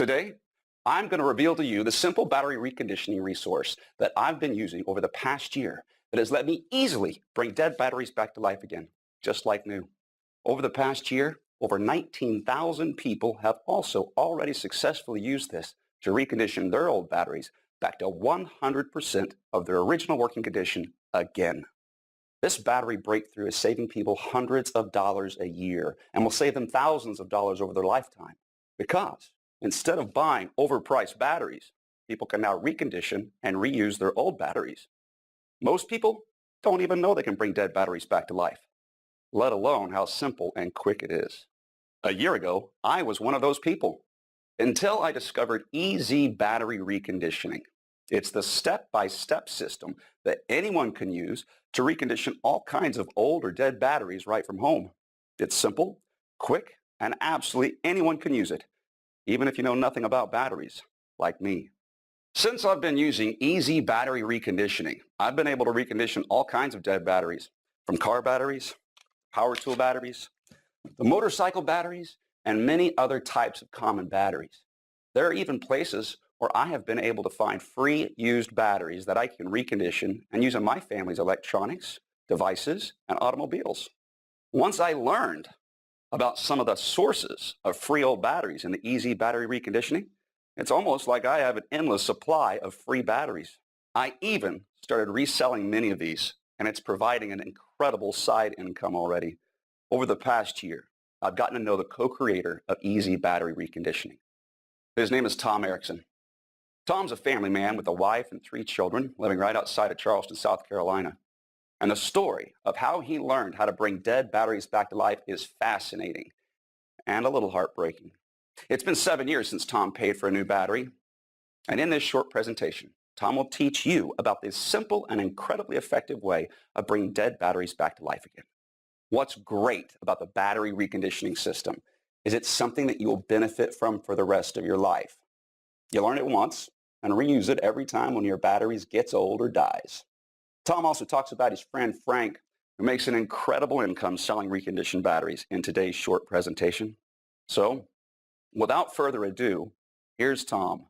Today, I'm going to reveal to you the simple battery reconditioning resource that I've been using over the past year that has let me easily bring dead batteries back to life again, just like new. Over the past year, over 19,000 people have also already successfully used this to recondition their old batteries back to 100% of their original working condition again. This battery breakthrough is saving people hundreds of dollars a year and will save them thousands of dollars over their lifetime because instead of buying overpriced batteries, people can now recondition and reuse their old batteries. Most people don't even know they can bring dead batteries back to life, let alone how simple and quick it is. A year ago, I was one of those people until I discovered EZ Battery Reconditioning. It's the step-by-step system that anyone can use to recondition all kinds of old or dead batteries right from home. It's simple, quick, and absolutely anyone can use it, even if you know nothing about batteries, like me. Since I've been using EZ Battery Reconditioning, I've been able to recondition all kinds of dead batteries, from car batteries, power tool batteries, the motorcycle batteries, and many other types of common batteries. There are even places where I have been able to find free used batteries that I can recondition and use in my family's electronics, devices, and automobiles. Once I learned about some of the sources of free old batteries in the EZ Battery Reconditioning, it's almost like I have an endless supply of free batteries. I even started reselling many of these, and it's providing an incredible side income already. Over the past year, I've gotten to know the co-creator of EZ Battery Reconditioning. His name is Tom Erickson. Tom's a family man with a wife and 3 children living right outside of Charleston, South Carolina. And the story of how he learned how to bring dead batteries back to life is fascinating and a little heartbreaking. It's been 7 years since Tom paid for a new battery. And in this short presentation, Tom will teach you about this simple and incredibly effective way of bringing dead batteries back to life again. What's great about the battery reconditioning system is it's something that you will benefit from for the rest of your life. You learn it once and reuse it every time one of your batteries gets old or dies. Tom also talks about his friend Frank, who makes an incredible income selling reconditioned batteries in today's short presentation. So, without further ado, here's Tom.